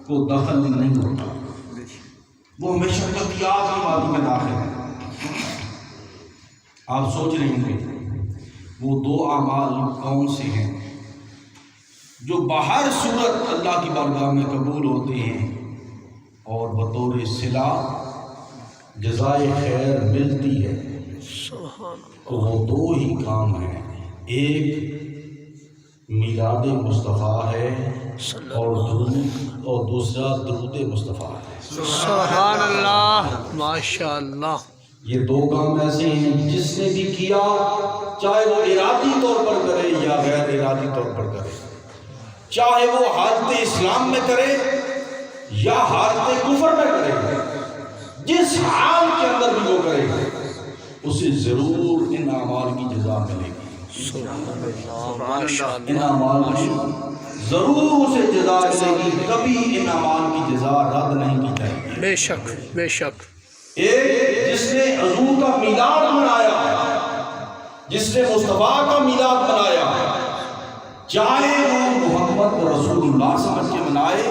کو دخل نہیں ہوتا، وہ ہمیشہ قطعیات کی باتوں میں داخل ہے۔ آپ سوچ رہے ہوں گے وہ دو اعمال کون سے ہیں جو بہر صورت اللہ کی بارگاہ میں قبول ہوتے ہیں اور بطور صلہ جزائے خیر ملتی ہے؟ تو وہ دو ہی کام ہیں، ایک میلاد مصطفیٰ ہے اور دوسرا درود مصطفیٰ ہے۔ سبحان اللہ، ماشاء اللہ۔ یہ دو کام ایسے ہیں جس نے بھی کیا، چاہے وہ ارادی طور پر کرے یا غیر ارادی طور پر کرے، چاہے وہ حالت اسلام میں کرے یا حالت کفر میں کرے، جس حال کے اندر بھی وہ کرے اسے ضرور ان اعمال کی جزا ملے گی۔ ان اعمال کی ضرور اسے جزا ملے گی، کبھی ان اعمال کی جزا رد نہیں کی جائے گی۔ بے شک بے شک۔ ایک جس نے حضور کا میلاد منایا، جس نے مصطفیٰ کا میلاد منایا، چاہے وہ محمد رسول اللہ سمجھ کے منائے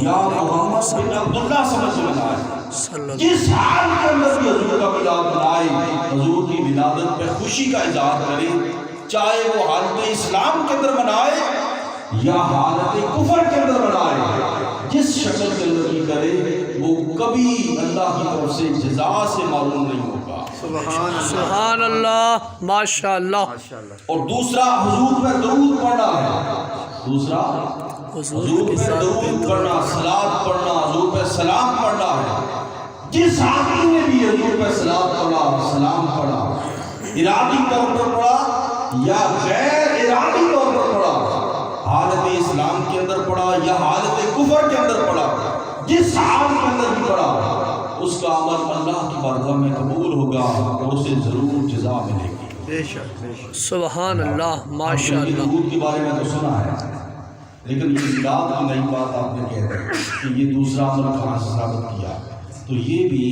یا محمد بن عبداللہ سمجھ کے منائے، جس حال کے اندر بھی حضور کا میلاد منائے، حضور کی ولادت پہ خوشی کا اظہار کرے، چاہے وہ حالت اسلام کے اندر منائے یا حالت کفر کے اندر منائے، جس شکل کے اندر بھی کرے وہ کبھی اللہ کی طرف سے جزا سے معلوم نہیں ہوگا۔ سبحان اللہ، ماشاء اللہ۔ اور دوسرا حضور پہ درود پڑھنا ہے، دوسرا حضور پہ درود پڑھنا، صلاۃ پڑھنا، حضور پہ سلام پڑھنا ہے۔ جس آدمی نے بھی حضور پہ صلاۃ پڑھا، سلام پڑھا، ارادی طور پر پڑھا یا غیر ارادی طور پر پڑھا، حالت اسلام کے اندر پڑھا یا حالت کفر کے اندر پڑھا، جس حال کے اندر بھی پڑھا، اس کا عمل اللہ کی بارگاہ میں قبول ہوگا اور اسے ضرور جزا ملے گی۔ بے شک بے شک۔ سبحان اللہ، ماشاء اللہ۔ درود کے بارے میں تو سنا ہے، لیکن یہ میلاد کی نئی بات آپ نے کہہ دی کہ یہ دوسرا عمل کہاں سے ثابت کیا، تو یہ بھی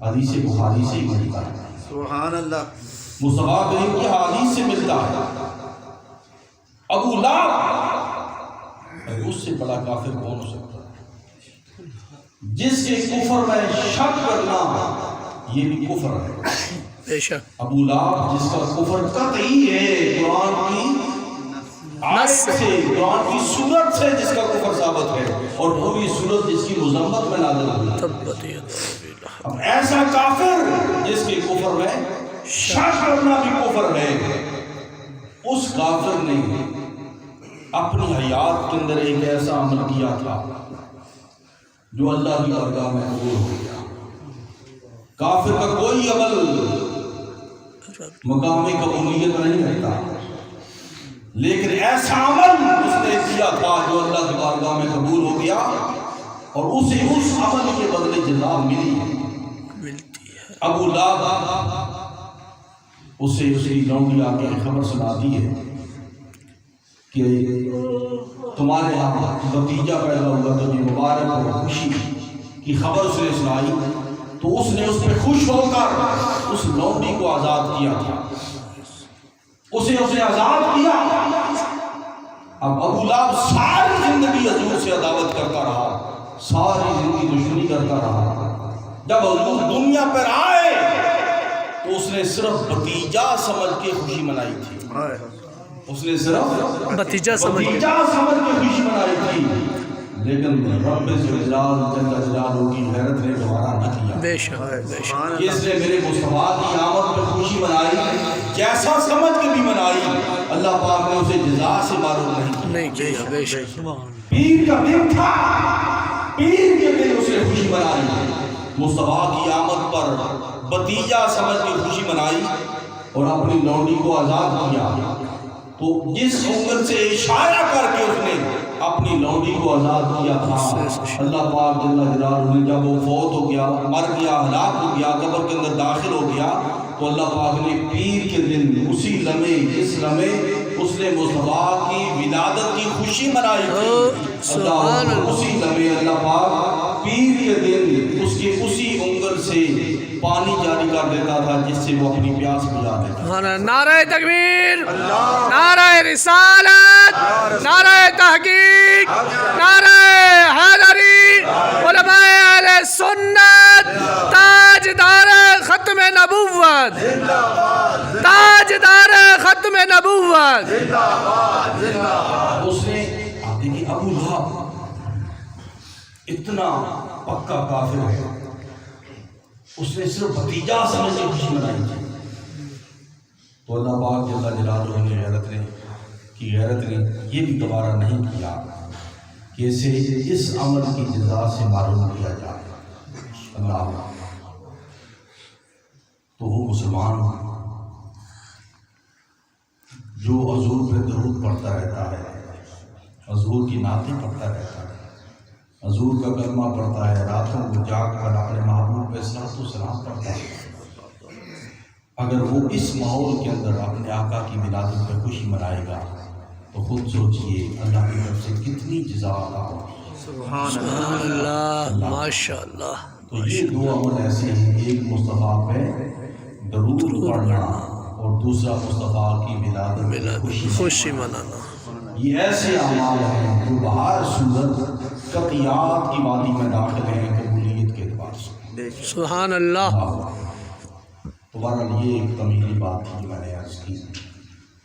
حدیث بخاری سے ہی ملتا ہے، سبحان اللہ۔ مصطفیٰ کریم کی حدیث سے ملتا ہے۔ ابو لہب اس سے بڑا کافر کون ہو سکتا ہے؟ جس کے کفر میں شک کرنا یہ بھی کفر ہے۔ بے شک۔ ابو لہب جس کا کفر قطعی ہے، قرآن کی آیت سے، قرآن کی صورت سے جس کا کفر ثابت ہے، اور پوری صورت جس کی مذمت میں نازل ہوئی ہے۔ اب ایسا کافر جس کے کفر میں شک کرنا بھی کفر ہے، اس کافر نے اپنی حیات کے اندر ایک ایسا عمل کیا تھا جو اللہ کی بارگاہ میں قبول ہو گیا۔ کافر کا کوئی عمل مقام قبولیت نہیں رہتا، لیکن ایسا عمل اس نے کیا تھا جو اللہ کی بارگاہ میں قبول ہو گیا اور اسے اس عمل کے بدلے جزا ملی۔ ابو لہب اسے اس کی لونڈی آ کے خبر سناتی ہے کہ تمہارے ہاں بھتیجا پیدا ہوا، تو یہ مبارک اور خوشی کی خبر اس نے سنائی، تو اس نے اس پہ خوش ہو کر اس لونڈی کو آزاد کیا تھا، اسے آزاد کیا۔ اب ابو لہب ساری زندگی حضور سے عداوت کرتا رہا، ساری زندگی دشمنی کرتا رہا۔ جب حضور دنیا پر آئے تو اس نے صرف بھتیجا سمجھ کے خوشی منائی تھی، اس نے صرف بھتیجا سمجھ کے خوشی منائی تھی، لیکن رب ذوالجلال جل جلالہ کی غیرت نے گوارا نہ کیا۔ بے شک بے شک۔ کہ اس نے میرے مصطفیٰ کی آمد پہ خوشی منائی، جیسا سمجھ کے بھی منائی، اللہ پاک نے اسے جزا سے معروف نہیں کیا۔ بے شک۔ پیر کا دن تھا، پیر کے دن اس نے خوشی منائی، مصطفیٰ کی آمد پر بھتیجا سمجھ کے خوشی منائی اور اپنی لونڈی کو آزاد کیا۔ تو جس انگل سے اشارہ کر کے اس نے اپنی لونڈی کو آزاد کیا تھا، اللہ پاک جل جلالہ نے جب وہ فوت ہو گیا، مر گیا، ہلاک ہو گیا، قبر کے اندر داخل ہو گیا، تو اللہ پاک نے پیر کے دن اسی لمحے جس لمحے اس نے مصطفیٰ کی ولادت کی خوشی منائی تھی، اللہ اسی لمحے اللہ پاک پیر کے دن اس کے اسی انگل سے پانی جاری کر دیتا تھا جس سے وہ اپنی پیاس بجھا دیتا۔ نعرہ تکبیر، نعرہ رسالت، نعرہ تحقیق، نعرہ نبوت تاجدار ختم نبوت اس نے آپ دیکھیے ابو لہب اتنا پکا کافر ہے، اس نے صرف بھتیجا سمجھ کے خوشی منائی تھی، تو اللہ پاک جل جلالہ نے غیرت نے یہ بھی دوبارہ نہیں کیا کہ اسے اس عمل کی جزا سے معروم کیا جائے۔ اللہ تو وہ مسلمان جو حضور پہ درود پڑھتا رہتا ہے، حضور کی نعتیں پڑھتا رہتا ہے، حضور کا کلمہ پڑھتا ہے، راتوں کو جاگ کر اپنے محبوب پہ صلاۃ و سلام پڑھتا ہے، اگر وہ اس ماحول کے اندر اپنے آقا کی ولادت پہ خوشی منائے گا تو خود سوچئے اللہ کی طرف سے کتنی جزا عطا ہوگی۔ سبحان اللہ۔ سبحان اللہ، ماشاء اللہ۔ تو یہ دو عمل ایسے ہیں، ایک مصطفیٰ پہ درود پڑھنا اور دوسرا مصطفیٰ کی ولادت پہ خوشی منانا۔ یہ ایسے اعمال ہیں جو بہر صورت قطعیات کی وادی میں داخل ہیں قبولیت کے اعتبار سے۔ سبحان اللہ۔ تو بہرحال یہ ایک تمیزی بات تھی جو میں نے عرض کی۔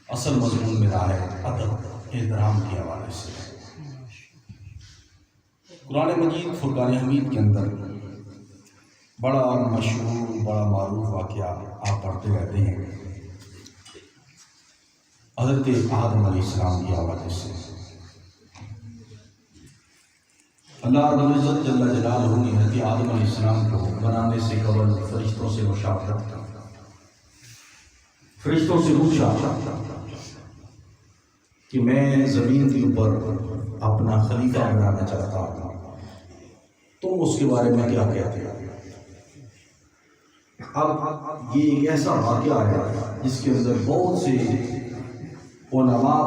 اصل مضمون میرا ہے ادب احترام کے حوالے سے۔ قرآن مجید فرقان حمید کے اندر بڑا مشہور بڑا معروف واقعہ آپ پڑھتے رہتے ہیں حضرت آدم علیہ السلام کے حوالے سے۔ اللہ رب العزت جل جلالہ نے حضرت آدم علیہ السلام کو بنانے سے قبل فرشتوں سے مشاورت کی، فرشتوں سے پوچھا کہ میں زمین کے اوپر اپنا خلیفہ بنانا چاہتا ہوں، تم اس کے بارے میں کیا کہتے ہو؟ اب یہ ایک ایسا واقعہ ہے جس کے اندر بہت سے علماء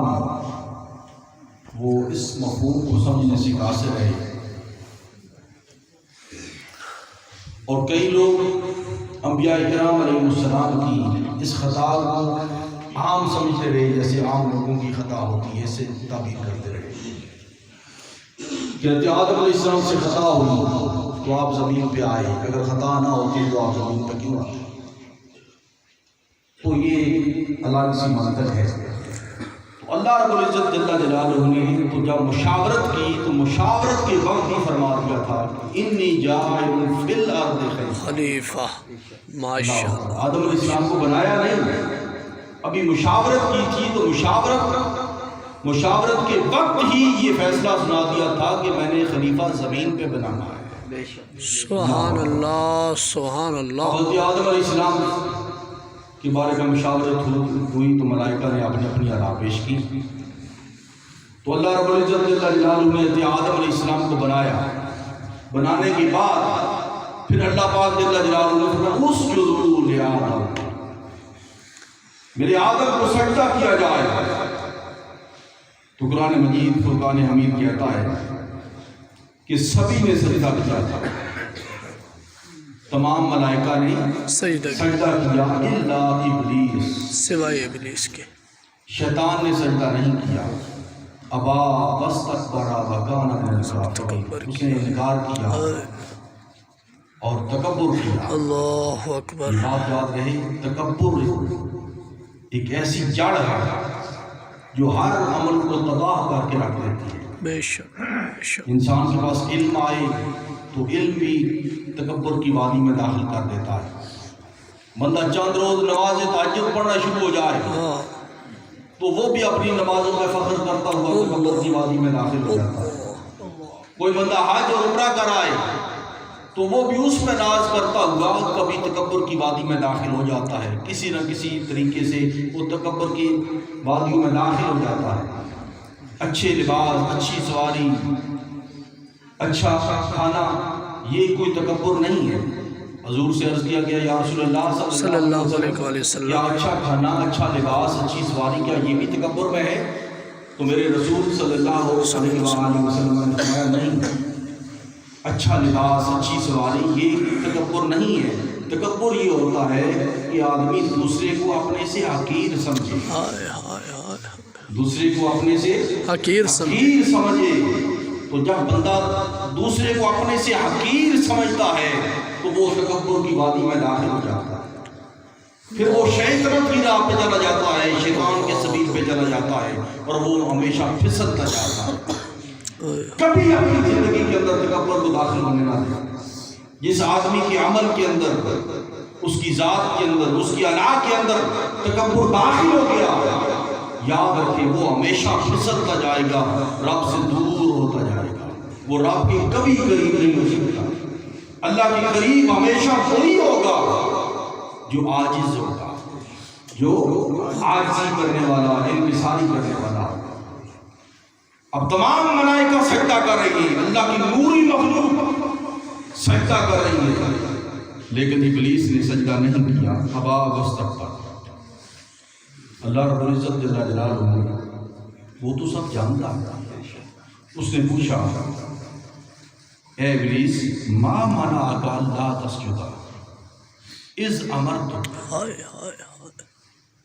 وہ اس مفہوم کو سمجھنے سے قاصر رہے، اور کئی لوگ انبیاء کرام علیہ السلام کی اس خطا کو عام سمجھتے رہے، جیسے عام لوگوں کی خطا ہوتی ہے، اسے تعبیر کرتے رہے کہ آدم علیہ السلام سے خطا ہوئی تو آپ زمین پہ آئے، اگر خطا نہ ہوتی تو آپ زمین پہ کیوں آتے؟ تو یہ اللہ کی منطق ہے۔ تو اللہ رب العزت جل جلالہ نے تو جب مشاورت کی تو مشاورت کے وقت ہی فرما دیا تھا انی جاعل فی الارض خلیفہ، ماشاء اللہ۔ آدم علیہ السلام کو بنایا نہیں، ابھی مشاورت کی تھی تو مشاورت کے وقت ہی یہ فیصلہ سنا دیا تھا کہ میں نے خلیفہ زمین پہ بنانا ہے۔ سبحان اللہ، سبحان اللہ۔ حضرت آدم علیہ السلام کے بارے میں مشاورت ہوئی تو ملائکہ نے اپنی اپنی آراء پیش کی، تو اللہ رب العزت جل جلالہ نے حضرت آدم علیہ السلام کو بنایا، بنانے کے بعد پھر اللہ پاک جل جلالہ نے فرمایا اسجدوا لآدم، میرے آدم کو سجدہ کیا جائے۔ تو قرآن مجید فرقان حمید کہتا ہے کہ سبھی نے سجدہ کیا تھا، تمام ملائکہ نے سجدہ سجدہ کیا الا ابلیس، سوائے ابلیس کے۔ شیطان نے سجدہ نہیں کیا، ابا واستکبر وکان من الکافرین، اس نے انکار کیا اور تکبر کیا۔ اللہ اکبر۔ بات یاد رہے، تکبر ایک ایسی جڑ ہے جو ہر عمل کو تباہ کر کے رکھ دیتی ہے۔ بے شک، بے شک۔ انسان کے پاس علم آئے تو علم بھی تکبر کی وادی میں داخل کر دیتا ہے۔ بندہ چند روز نماز تہجد پڑھنا شروع ہو جائے تو وہ بھی اپنی نمازوں میں فخر کرتا ہوا تکبر کی وادی میں داخل ہو جاتا ہے۔ کوئی بندہ حج اور عمرہ کر آئے تو وہ بھی اس میں ناز کرتا ہوا کبھی تکبر کی وادی میں داخل ہو جاتا ہے، کسی نہ کسی طریقے سے وہ تکبر کی وادیوں میں داخل ہو جاتا ہے۔ اچھے لباس، اچھی سواری، اچھا کھانا، یہ کوئی تکبر نہیں ہے۔ حضور سے عرض کیا گیا یا رسول اللہ صلی اللہ علیہ وسلم، کیا اچھا کھانا، اچھا لباس، اچھی سواری کیا یہ بھی تکبر میں ہے؟ تو میرے رسول صلی اللہ علیہ وسلم نے فرمایا نہیں، اچھا لباس، اچھی سواری یہ تکبر نہیں ہے۔ تکبر یہ ہوتا ہے کہ آدمی دوسرے کو اپنے سے حقیر سمجھے، دوسرے کو اپنے سے حقیر سمجھے۔ تو جب بندہ دوسرے کو اپنے سے حقیر سمجھتا ہے تو وہ تکبر کی وادی میں داخل ہو جاتا ہے۔ پھر وہ شیطنت کی راہ پہ چلا جاتا ہے، شیطان کے سبیل پہ چلا جاتا ہے اور وہ ہمیشہ پھسلتا جاتا ہے۔ کبھی اپنی زندگی کے اندر تکبر کو داخل ہونے نہ دے۔ جس آدمی کے عمل کے اندر، اس کی ذات کے اندر، اس کی انا کے اندر تکبر داخل ہو گیا، یاد رکھے وہ ہمیشہ پھسلتا جائے گا، رب سے دور ہوتا جائے گا، وہ رب کے کبھی قریب نہیں ہو سکتا۔ اللہ کے قریب ہمیشہ وہی ہوگا جو عاجز ہوگا، جو عاجزی کرنے والا، انکساری کرنے والا۔ اب تمام ملائکہ سجدہ کر رہی ہیں، اللہ کی نوری مخلوق سجدہ کر رہی ہے، لیکن ابلیس نے سجدہ نہیں کیا، ابا واستکبر۔ اللہ رب العزت جل جلالہ وہ تو سب جانتا ہے، اس نے پوچھا اے ابلیس ما منعک الا تسجد اذ امرتک،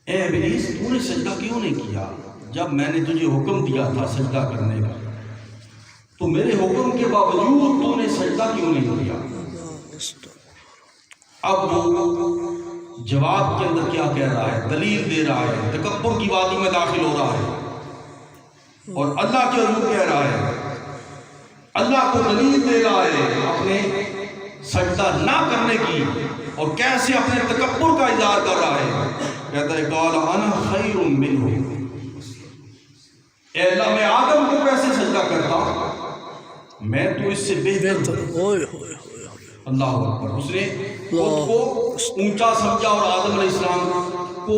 اے ابلیس تو نے سجدہ کیوں نہیں کیا جب میں نے تجھے حکم دیا تھا سجدہ کرنے کا؟ تو میرے حکم کے باوجود تو نے سجدہ کیوں نہیں کیا؟ اب وہ جواب کے اندر کیا کہہ رہا ہے، دلیل دے رہا ہے، تکبر کی وادی میں داخل ہو رہا ہے اور اللہ کے حضور کہہ رہا ہے، اللہ کو دلیل دے رہا ہے اپنے سجدہ نہ کرنے کی، اور کیسے اپنے تکبر کا اظہار کر رہا ہے۔ کہتا ہے قال انا خیر منہ، اے اللہ میں آدم کو کیسے سجدہ کرتا، میں تو اس سے بہتر ہوں۔ اللہ اکبر۔ اس نے خود کو اونچا سمجھا اور آدم علیہ السلام کو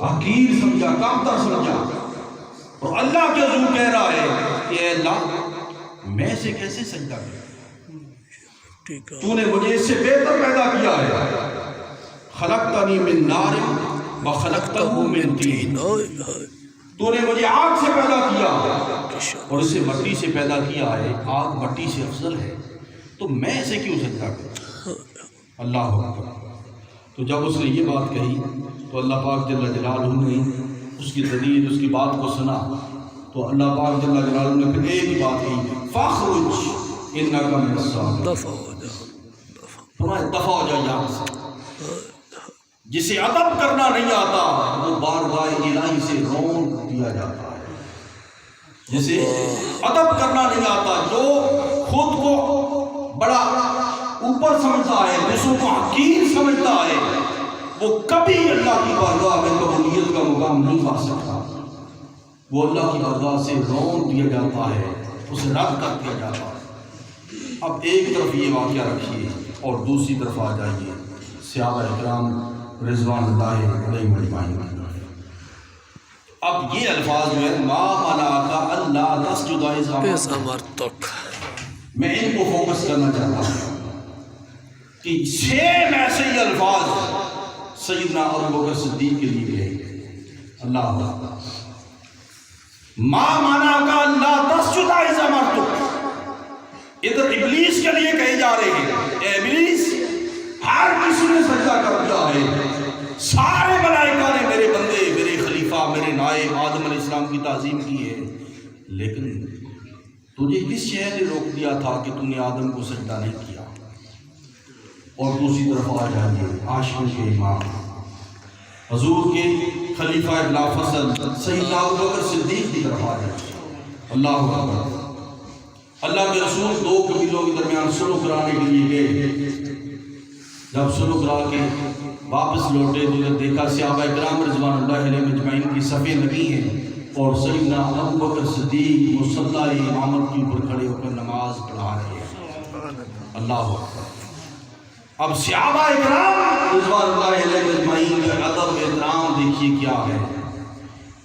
حقیر سمجھا، کمتر سمجھا، اور اللہ کے حضور کہہ رہا ہے کہ اے اللہ میں سے کیسے سجدہ کروں، تو نے مجھے اس سے بہتر پیدا کیا ہے۔ خلقتنی من نار وخلقتہ من طین، تو نے مجھے آگ سے پیدا کیا اور اسے مٹی سے پیدا کیا ہے، آگ مٹی سے افضل ہے، تو میں اسے کیوں سجدہ کروں؟ اللہ اکبر۔ تو جب اس نے یہ بات کہی تو اللہ پاک جل جلالہ نے اس کی دلیل، اس کی بات کو سنا، تو اللہ پاک جل جلالہ نے پھر ایک ہی بات کہی، فاخرج انک من الصاغرین، فرمایا دفع ہو جا یہاں سے۔ جسے ادب کرنا نہیں آتا وہ بارگاہ الہی سے رون دیا جاتا ہے۔ جسے ادب کرنا نہیں آتا، جو خود کو بڑا اوپر سمجھتا ہے، دوسروں کو حقیر سمجھتا ہے، وہ کبھی اللہ کی بارگاہ میں قبولیت کا مقام نہیں پا سکتا۔ وہ اللہ کی بارگاہ سے رون دیا جاتا ہے، اسے رد کر دیا جاتا ہے۔ اب ایک طرف یہ واقعہ رکھیے اور دوسری طرف آ جائیے صحابہ اکرام رضوان اللہ علیہم اجمعین۔ اب یہ الفاظ جو ہے ما منعک الا تسجد اذ امرتک، میں ان کو فوکس کرنا چاہتا ہوں کہ سیم ایسے ہی الفاظ سیدنا ابوبکر صدیق کے لیے کہے۔ اللہ ما منعک الا تسجد اذ امرتک، ادھر ابلیس کے لیے کہے جا رہے ہیں اے ابلیس ہر کسی نے سجدہ کر دیا ہے، سارے ملائکہ نے میرے بندے، میرے خلیفہ، میرے نائب آدم علیہ السلام کی تعظیم کی ہے، لیکن تجھے کس شے نے روک دیا تھا کہ تو نے آدم کو سجدہ نہیں کیا؟ اور دوسری طرف آ جائیے عاشقوں کے امام حضور کے خلیفہ بلا فضل سیدنا ابوبکر صدیق کی طرف آ جائیے۔ اللہ اکبر۔ اللہ کے رسول دو قبیلوں کے درمیان صلح کرانے کے لیے گئے، جب صلح کرا کے واپس لوٹے تو دیکھا صحابہ کرام رضوان اللہ علیہم اجمعین کی صفیں لگی ہیں اور سیدنا ابوبکر صدیق مصلی امامت کے اوپر کھڑے ہو کر نماز پڑھا رہے ہیں۔ اللہ اکبر۔ اب صحابہ کرام رضوان اللہ علیہم اجمعین کا ادب احترام دیکھیے کیا ہے۔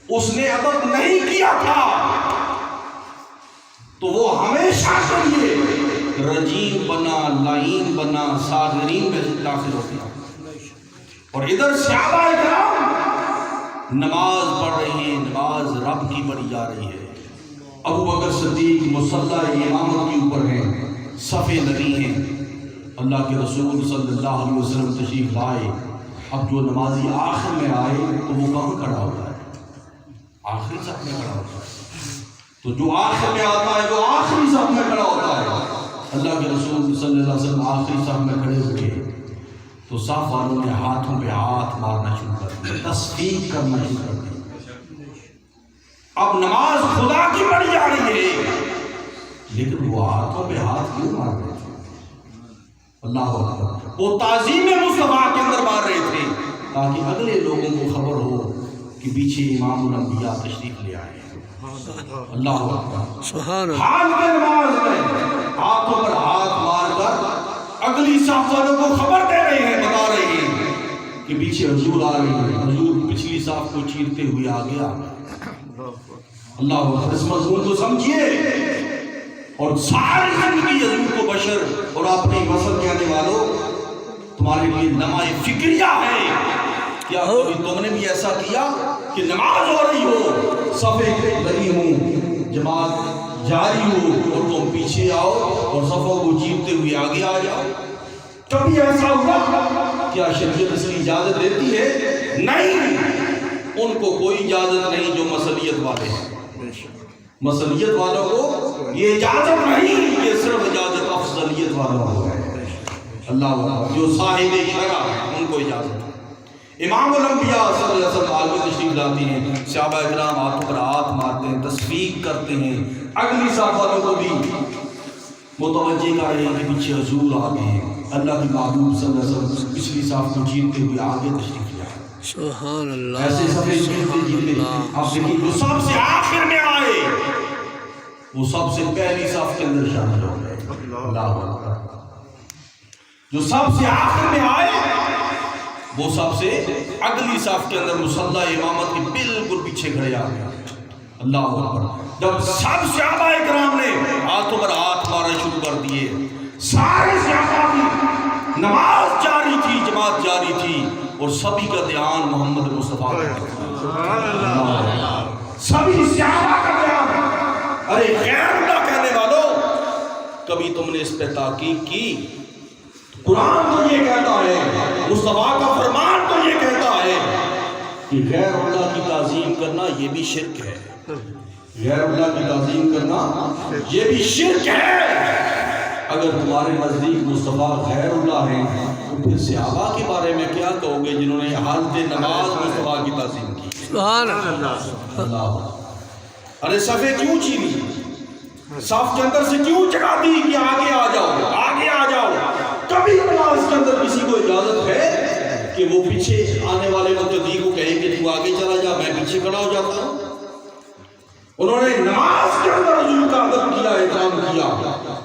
اس نے ادب نہیں کیا تھا تو وہ ہمیشہ کے لیے رجیم بنا، لعین بنا، ساغرین میں داخل ہو گیا۔ اور ادھر صحابہ کرام نماز پڑھ رہی ہیں، نماز رب کی پڑھی جا رہی ہے، ابوبکر صدیق مصلی امامت کے اوپر ہیں، صفیں لگی ہیں۔ اللہ کے رسول صلی اللہ علیہ وسلم تشریف لائے۔ اب جو نمازی آخر میں آئے تو وہ کہاں کھڑا ہوتا ہے؟ آخری صف میں کھڑا ہوتا ہے۔ تو جو آخر میں آتا ہے وہ آخری صف میں کھڑا ہوتا ہے۔ اللہ کے رسول صلی اللہ علیہ وسلم آخری صف میں کھڑے ہوئے تو صاف والوں نے ہاتھوں پہ ہاتھ مارنا شروع کر دیا، تصفیق کرنا شروع کر دیا۔ اب نماز خدا کی پڑھی جا رہی ہے، لیکن وہ ہاتھوں پہ ہاتھ کیوں مار رہے تھے؟ اللہ اکبر، وہ تعظیم مصطفیٰ کے اندر مار رہے تھے تاکہ اگلے لوگوں کو خبر ہو کہ پیچھے امام الانبیاء تشریف لے آئے ہیں۔ اللہ اکبر، سبحان اللہ، حال کے نماز میں ہاتھوں پر ہاتھ مار کر اگلی صف والوں کو خبر دے رہے ہیں، بتا رہے ہیں کہ پیچھے حضور آ رہے ہیں۔ حضور پچھلی صف کو چیرتے ہوئے آگے آ گئے۔ اللہ اکبر، اس مضمون کو سمجھیے اور ساری زندگی حضور کو بشر اور اپنے وصل کہنے والوں تمہارے لیے لمحہ فکریہ ہے۔ کیا کبھی تم نے بھی ایسا کیا کہ نماز ہو رہی ہو، صفیں لگی ہوں، جماعت جاری ہو اور تم پیچھے آؤ اور صفوں کو چیرتے ہوئے آگے آ جاؤ؟ کبھی ایسا ہوا؟ کیا شریعت اس کی اجازت دیتی ہے؟ نہیں، ان کو کوئی اجازت نہیں جو مسلیت والے ہیں۔ مسلیت والوں کو یہ اجازت نہیں، یہ صرف اجازت افضلیت والوں کو ہے۔ اللہ اکبر، جو صاحب شرع ان کو اجازت ہے۔ امام الانبیاء صلی اللہ علیہ وسلم عالم تشریف لاتے ہیں، صحابہ اکرام ہاتھوں پر ہاتھ مارتے ہیں، تصفیق کرتے ہیں، اگلی صف والوں کو بھی متوجہ کر رہے ہیں کہ پیچھے حضور آ گئے ہیں۔ اللہ کے محبوب صلی اللہ علیہ وسلم پچھلی صف کو چیرتے ہوئے آگے تشریف لے آئے۔ سبحان اللہ، ایسے صفیں چیرتے چیرتے آپ دیکھیں جو سب سے آخر میں آئے وہ سب سے پہلی صف کے اندر شامل ہو گئے۔ اللہ اکبر، جو سب سے آخر میں آئے وہ سب سے اگلی صف کے اندر مصلی امامت کے بالکل پیچھے کھڑے آ گئے۔ اللہ اکبر، جب سب صحابہ اکرام نے ہاتھوں پر ہاتھ مارنا شروع کر دیے، سارے صحابہ کی نماز جاری تھی، جماعت جاری تھی اور سبھی کا دھیان محمد مصطفیٰ پر تھا۔ سبھی صحابہ کا دھیان، ارے غیر اللہ کہنے والوں، کبھی تم نے اس پہ تحقیق کی؟ قرآن تو یہ کہتا ہے، مصطفیٰ کا فرمان تو یہ کہتا ہے کہ غیر اللہ کی تعظیم کرنا یہ بھی شرک ہے۔ غیر اللہ کی تعظیم کرنا یہ بھی شرک ہے۔ اگر تمہارے نزدیک مصطفیٰ غیر اللہ ہیں تو پھر صحابہ کے بارے میں کیا کہو گے جنہوں نے حالت نماز مصطفیٰ کی تعظیم کی؟ سبحان اللہ، اللہ، ارے صفیں کیوں چیری؟ صف کے اندر سے کیوں چڑھا دی کہ آگے آ جاؤ، آگے آ جاؤ؟ کبھی نماز کے اندر کسی کو اجازت ہے کہ وہ پیچھے آنے والے مقتدی کو کہے کہ تو آگے چلا جا، میں پیچھے کھڑا ہو جاتا ہوں؟ انہوں نے نماز کے اندر حضور کا ادب کیا، احترام کیا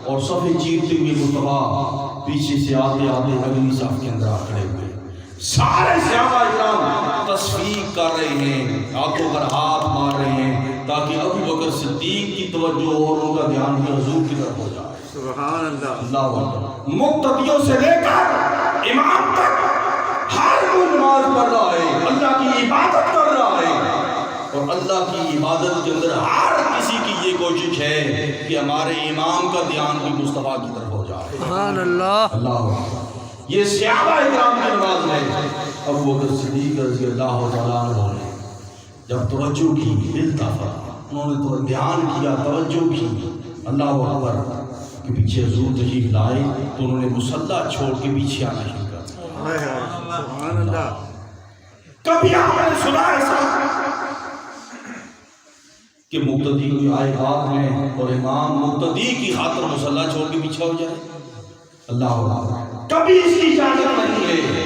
اور صفیں چیرتے ہوئے مصطفیٰ پیچھے سے آتے آتے اگلی صف کے اندر آ کھڑے ہوئے۔ سارے صحابہ اکرام تصفیق کر رہے ہیں، ہاتھوں پر ہاتھ مار رہے ہیں تاکہ ابو بکر صدیق کی توجہ اور ان کا دھیان بھی حضور کی طرف ہو جائے۔ سبحان اللہ، اللہ اکبر، مقتدیوں سے لے کر امام تک ہر کوئی نماز پڑھ رہا ہے، اللہ کی عبادت کر رہا ہے اور اللہ کی عبادت کے اندر ہر کسی کی یہ کوشش ہے کہ ہمارے امام کا دھیان بھی مصطفیٰ کی طرف ہو جائے۔ سبحان اللہ، اللہ اکبر، یہ صحابہ اکرام کی نماز ہے۔ ابو بکر صدیق رضی اللہ تعالیٰ عنہ نے جب توجہ کی، التفت، انہوں نے تو دھیان کیا، توجہ کی، اللہ اکبر، کہ پیچھے حضور تشریف لائے تو انہوں نے مصلی چھوڑ کے پیچھے آنا شروع کر دیا۔ سبحان اللہ، کبھی آپ نے سنا ایسا کہ مقتدی کوئی آئے بات میں اور امام مقتدی کی خاطر مصلی چھوڑ کے پیچھے ہو جائے؟ اللہ اکبر، کبھی اس کی اجازت نہیں ہے۔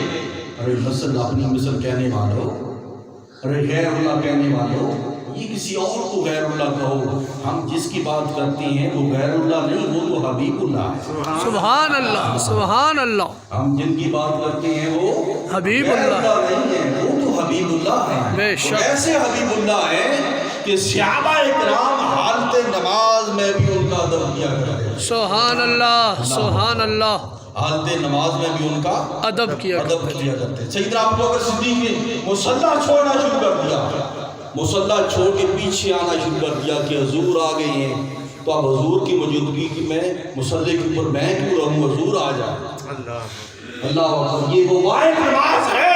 ارے مثل اپنی مثل کہنے والوں، ارے غیر اللہ کہنے والوں، یہ کسی اور کو غیر اللہ کہو، ہم جس کی بات کرتے ہیں وہ غیر اللہ نہیں، وہ تو حبیب اللہ ہے۔ سبحان اللہ، سبحان اللہ، ہم جن کی بات کرتے ہیں وہ حبیب غیر اللہ نہیں ہے، وہ تو حبیب اللہ ہے۔ بے شک، ایسے حبیب اللہ ہے کہ صحابہ اکرام حالت نماز میں بھی ان کا ادب کیا کرتے ہیں۔ سبحان اللہ، سبحان اللہ، حالت نماز میں بھی ان کا ادب کیا ادب کیا کرتے ہیں۔ سیدنا ابو بکر صدیق نے مصلی چھوڑنا شروع کر دیا، مصلی چھوڑ کے پیچھے آنا شروع کر دیا کہ حضور آ گئے ہیں، تو اب حضور کی موجودگی کی میں مصلی کے اوپر میں کیوں رہوں، حضور آ جائے۔ اللہ اکبر، یہ وہ واحد نماز ہے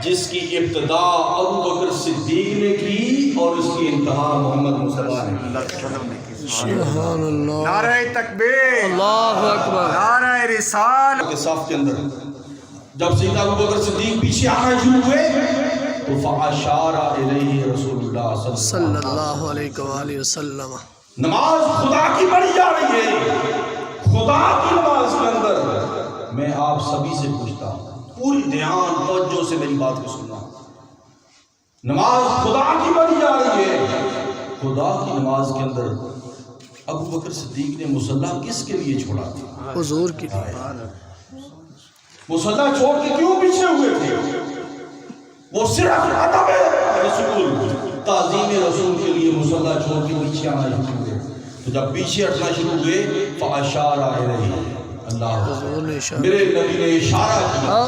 جس کی ابتدا ابو بکر صدیق نے کی اور اس کی انتہا محمد مصطفیٰ نے کی۔ سبحان اللہ، نعرہ تکبیر، اللہ اکبر، نعرہ رسالت۔ کے صف کے اندر جب سیدنا ابو بکر صدیق پیچھے آنا شروع ہوئے تو فاشار الیہ رسول اللہ صلی اللہ علیہ وآلہ وسلم. نماز خدا کی پڑھی جا رہی ہے، خدا کی نماز کے اندر میں آپ سبھی سے پوچھتا ہوں، پوری دھیان توجہ سے میری بات کو سننا. نماز خدا کی پڑھی جا رہی ہے، خدا کی نماز کے اندر ابو بکر صدیق نے مصلی کس کے لیے چھوڑا تھا؟ حضور کی لیے. مصلی چھوڑ کے کیوں پیچھے ہوئے تھے؟ وہ صرف ادب رسول، تعظیم رسول کے لیے مصلی چھوڑ کے پیچھے آنا شروع ہوئے. تو جب پیچھے ہٹنا شروع ہوئے فاشار الیہ، اللہ حضور نے اشارہ میرے نبی نے اشارہ کیا،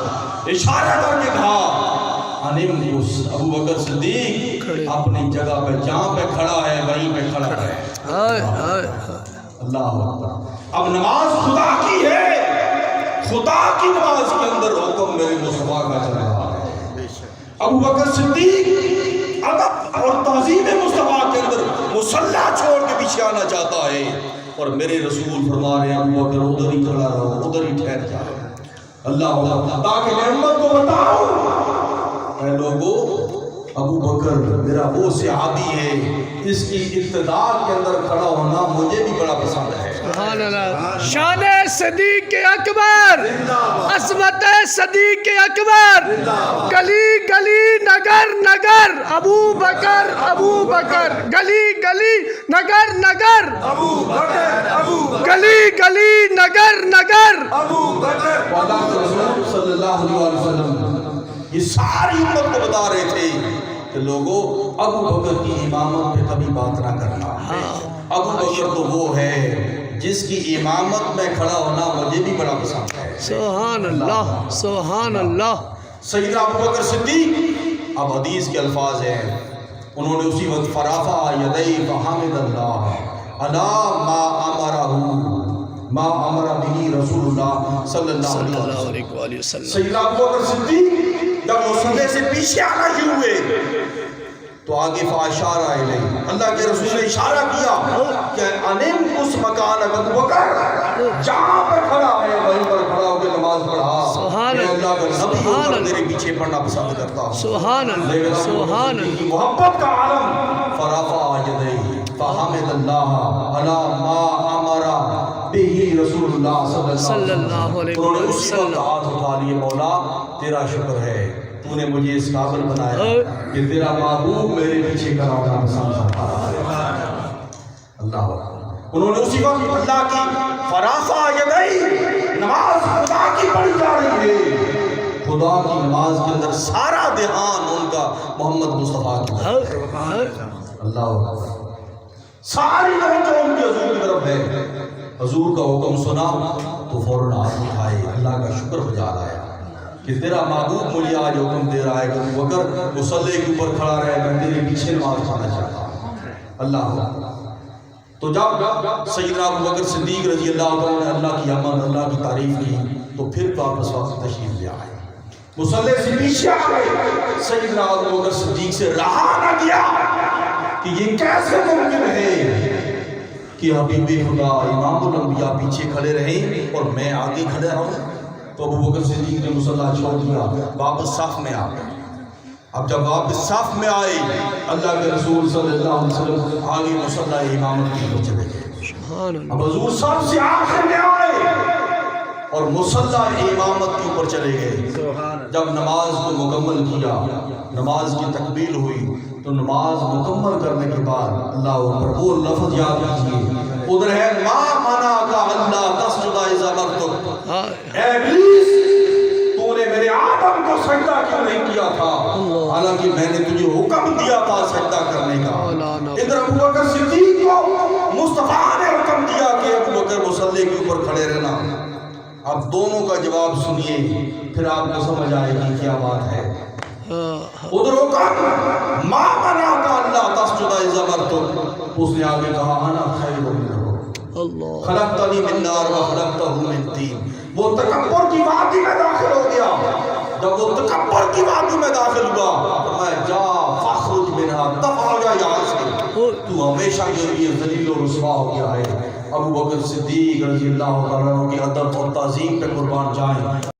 اشارہ کر کے کہا انم اس ابو بکر صدیق اپنی جگہ پہ جہاں پہ کھڑا ہے وہیں پہ کھڑا ہے. ہائے ہائے. اللہ اکبر. اب نماز خدا کی ہے، خدا کی نماز کے اندر حکم میرے مصطفیٰ کا چل رہا ہے. ابو بکر صدیق ادب اور تعظیم مصطفیٰ کے اندر مصلی چھوڑ کے پیچھے آنا چاہتا ہے، اور میرے رسول فرما رہے ہیں ابو بکر ادھر ہی کھڑا رہو، ادھر ہی ٹھہر جاؤ. اللہ اکبر. تاکہ میں امت کو بتاؤں اے لوگو ابو بکر میرا وہ صحابی ہے، اس کی اقتداء کے اندر کھڑا ہونا مجھے بھی بڑا پسند ہے. سبحان اللہ. شان صدیق اکبر، عظمت صدیق اکبر، گلی گلی نگر نگر ابو بکر ابو بکر، گلی گلی نگر نگر ابو بکر ابو بکر، گلی گلی نگر نگر ابو بکر. وعدہ رسول صلی اللہ علیہ وسلم یہ ساری امت کو بتا رہے تھے کہ لوگوں ابو بکر کی امامت پہ کبھی بات نہ کرنا. ابو بکر تو وہ ہے جس کی امامت میں کھڑا ہونا مجھے بھی بڑا پسند ہے. سبحان اللہ سبحان اللہ. سیدنا ابو بکر صدیق اب حدیث کے الفاظ ہیں، انہوں نے اسی وقت فرافع یدی فحمد اللہ الا ما ما امر به رسول اللہ صلی اللہ صلی علیہ اللہ وسلم. علیہ وسلم. سیدنا ابو بکر صدیق جب مصلی سے پیچھے آنا شروع ہوئے تو آگے فاشار الیہ، اللہ کے رسول نے اشارہ کیا کہ انم اس مکان ابو بکر جہاں پر کھڑا ہے وہیں پر کھڑا ہو کے نماز پڑھا. میں اللہ کا نبی ہو کر تیرے پیچھے پڑھنا پسند کرتا ہوں. سبحان اللہ سبحان اللہ. کی محبت کا عالم فرفع یدیہ فحمد اللہ علی ما امر به رسول اللہ صلی اللہ علیہ وسلم. انہوں نے اسی وقت ہاتھ اٹھا لیے، مولا تیرا شکر ہے تو نے مجھے اس قابل بنایا کہ تیرا محبوب میرے پیچھے کھڑا ہونا پسند کرتا ہے. اللہ اکبر. انہوں نے اسی وقت اللہ کی فرافع یدیہ، نماز خدا کی پڑھی جا رہی ہے، خدا کی نماز کے اندر سارا دھیان ان کا محمد مصطفیٰ کی طرف. اللہ اکبر. ساری توجہ ان کی حضور کی طرف ہے. حضور کا حکم سنا تو فوراً ہاتھ اٹھائے، اللہ کا شکر بجا لایا کہ تیرا محبوب مجھے آج حکم دے رہا ہے کہ ابو بکر مصلی کے اوپر کھڑا رہے، میں تیرے پیچھے نماز پڑھنا چاہتا ہوں. اللہ اکبر. تو جب سیدنا ابو بکر صدیق رضی اللہ عنہ نے اللہ کی حمد اللہ کی تعریف کی تو پھر واپس تشریف لے آئے، مصلی سے پیچھے آ گئے. سیدنا ابو بکر صدیق سے رہا نہ گیا کہ یہ کیسے ممکن ہے کہ حبیب خدا امام الانبیاء پیچھے کھڑے رہیں اور میں آگے کھڑا رہوں. تو ابو بکر صدیق نے مصلی چھوڑ دیا، واپس صف میں آ گئے. اب جب واپس صف میں آئے اللہ کے رسول صلی اللہ علیہ وسلم آگے مصلی امامت کی طرف چلے گئے. اب حضور صف سے آخر میں آئے اور مصلی امامت کے اوپر چلے گئے. جب نماز کو مکمل کیا، نماز کی تکمیل ہوئی، تو نماز مکمل کرنے کے بعد اللہ اکبر وہ لفظ یاد کیجیے، ادھر ہے ما منعک الا تسجد اذا مرتک. اے ابلیس تو نے میرے آدم کو سجدہ کیوں نہیں کیا تھا حالانکہ میں نے تجھے حکم دیا تھا سجدہ کرنے کا. ادھر ابو بکر صدیق کو مصطفیٰ نے حکم دیا کہ ابو بکر مصلی کے اوپر کھڑے رہنا. اب دونوں کا جواب سنیے پھر آپ کو سمجھ آئے گی کیا بات ہے. ادھر حکم ما منعک الا تسجد اذا مرتک، اس نے آگے کہا انا خیر منہ خلقتنی من نار و خلقتہ من طین. وہ تکبر کی وادی میں داخل ہو گیا. جب وہ تکبر کی وادی میں داخل ہوا تو میں جا فخرج منہا، دفع ہو جا یہاں سے، تو ہمیشہ کے لیے ذلیل و رسوا ہو گیا ہے. ابو بکر صدیق رضی اللہ عنہ کی ادب اور تعظیم پہ قربان جائیں.